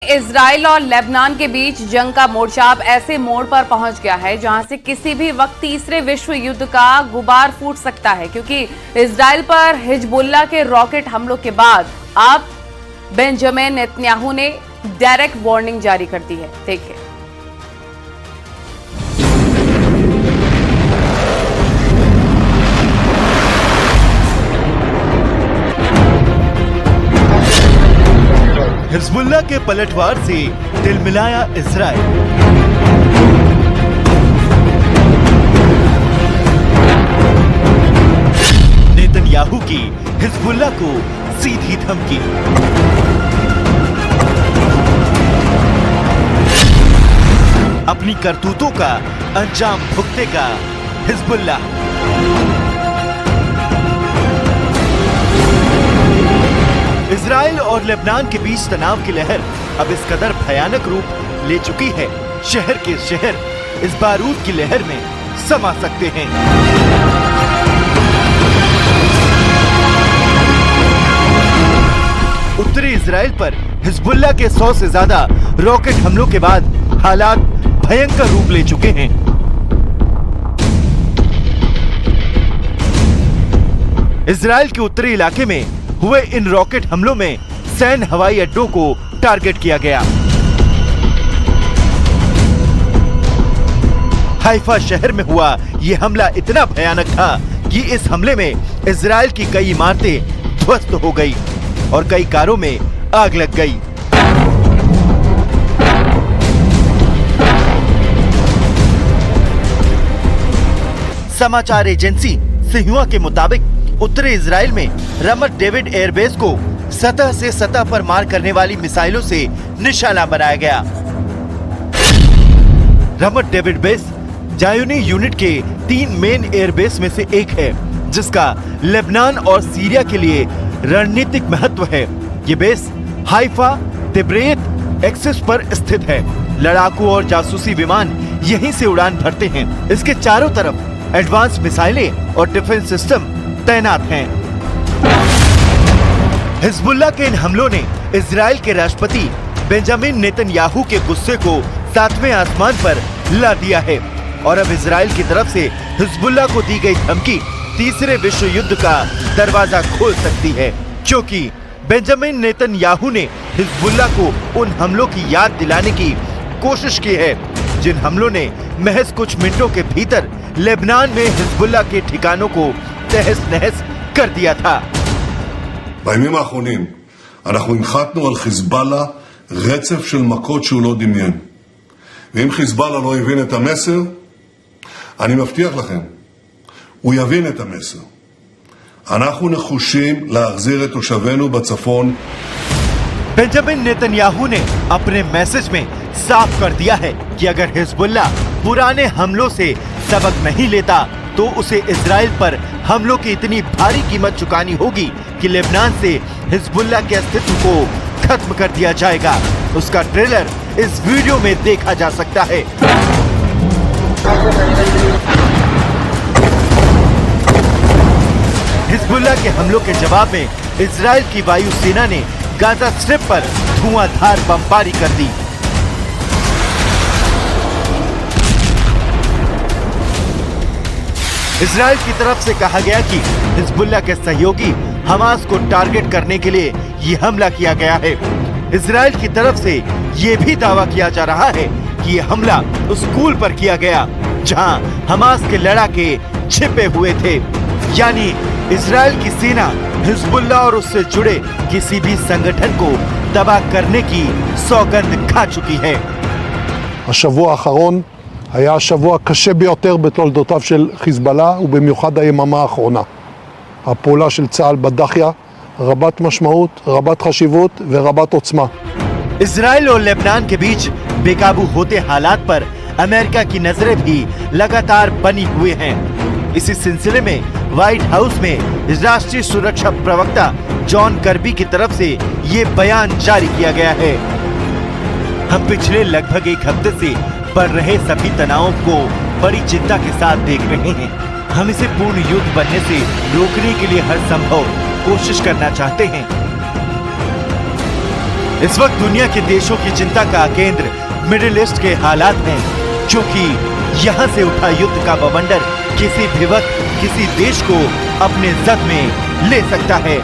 Israel और Lebanon के बीच जंग का मोर्चा अब ऐसे मोड़ पर पहुंच गया है जहां से किसी भी वक्त तीसरे विश्व युद्ध का गुबार फूट सकता है, क्योंकि इजराइल पर हिजबुल्लाह के रॉकेट हमलों के बाद अब बेंजामिन नेतन्याहू ने डायरेक्ट वार्निंग जारी कर दी है। देखिए, हिजबुल्लाह के पलटवार से तिलमिलाया इजराइल। नेतन्याहू की हिजबुल्लाह को सीधी धमकी। अपनी करतूतों का अंजाम भुगतेगा हिजबुल्लाह। इजराइल और लेबनान के बीच तनाव की लहर अब इस कदर भयानक रूप ले चुकी है, शहर के शहर इस बारूद की लहर में समा सकते हैं। उत्तरी इजराइल पर हिजबुल्लाह के 100 से ज्यादा रॉकेट हमलों के बाद हालात भयंकर रूप ले चुके हैं। इजराइल के उत्तरी इलाके में हुए इन रॉकेट हमलों में सैन्य हवाई अड्डों को टारगेट किया गया। हाइफा शहर में हुआ यह हमला इतना भयानक था कि इस हमले में इजराइल की कई इमारतें ध्वस्त हो गई और कई कारों में आग लग गई। समाचार एजेंसी सिन्हुआ के मुताबिक उत्तरी इजराइल में रमत डेविड एयरबेस को सतह से सतह पर मार करने वाली मिसाइलों से निशाना बनाया गया। रमत डेविड बेस जायोनी यूनिट के 3 मेन एयरबेस में से एक है, जिसका लेबनान और सीरिया के लिए रणनीतिक महत्व है। ये बेस हाइफा तिब्रेत एक्सिस पर स्थित है। लड़ाकू और जासूसी विमान यहीं से उड़ान भरते हैं। इसके चारों तरफ एडवांस मिसाइलें और डिफेंस सिस्टम तैनात हैं। हिजबुल्लाह के इन हमलों ने इजराइल के राष्ट्रपति बेंजामिन नेतन्याहू के गुस्से को 7वें आसमान पर ला दिया है और अब इजराइल की तरफ से हिजबुल्लाह को दी गई धमकी तीसरे विश्व युद्ध का दरवाजा खोल सकती है, क्योंकि बेंजामिन नेतन्याहू ने हिजबुल्लाह को उन हमलों की याद दिलाने की कोशिश की है जिन हमलों ने महज कुछ मिनटों के भीतर लेबनान में हिजबुल्लाह के ठिकानों को तहस नहस कर दिया था। בימים האחרונים אנחנו הנחתנו על חיזבאללה רצף של מכות שהוא לא דמיין. ואם חיזבאללה לא הבין את המסר, אני מבטיח לכם, הוא יבין את המסר. אנחנו נחושים להחזיר את תושבינו בצפון. बेंजामिन नेतन्याहू ने अपने मैसेज में साफ कर दिया है कि अगर हिजबुल्लाह पुराने हमलों से सबक नहीं लेता तो उसे इजराइल पर हमलों की इतनी भारी कीमत चुकानी होगी कि लेबनान से हिजबुल्लाह के अस्तित्व को खत्म कर दिया जाएगा। उसका ट्रेलर इस वीडियो में देखा जा सकता है। हिजबुल्लाह के हमलों के जवाब में इजराइल की वायुसेना ने गाजा स्ट्रिप पर धुआंधार बमबारी कर दी। इजराइल की तरफ से कहा गया कि हिजबुल्लाह के सहयोगी हमास को टारगेट करने के लिए ये हमला किया गया है। इजराइल की तरफ से ये भी दावा किया जा रहा है कि ये हमला उस स्कूल पर किया गया जहां हमास के लड़ाके छिपे हुए थे। यानी इजराइल की सेना हिजबुल्लाह और उससे जुड़े किसी भी संगठन को तबाह करने की सौगंध खा चुकी है। השבוע האחרון היה שבוע קשה ביותר בתולדותיו של חיזבאללה, ובמיוחד היממה האחרונה. הפעולה של צה"ל בדחיה רבת משמעות, רבת חשיבות ורבת עוצמה. इजराइल और लेबनान के बीच बेकाबू होते हालात पर अमेरिका की नजरें भी लगातार बनी हुए हैं। इसी सिलसिले में व्हाइट हाउस में राष्ट्रीय सुरक्षा प्रवक्ता जॉन कर्बी की तरफ से ये बयान जारी किया गया है। हम पिछले लगभग एक हफ्ते से बढ़ रहे सभी तनावों को बड़ी चिंता के साथ देख रहे हैं। हम इसे पूर्ण युद्ध बनने से रोकने के लिए हर संभव कोशिश करना चाहते हैं। इस वक्त दुनिया के देशों की चिंता का केंद्र मिडिल ईस्ट के हालात हैं, क्योंकि यहाँ से उठा युद्ध का बवंडर किसी भी वक्त किसी देश को अपने जद में ले सकता है।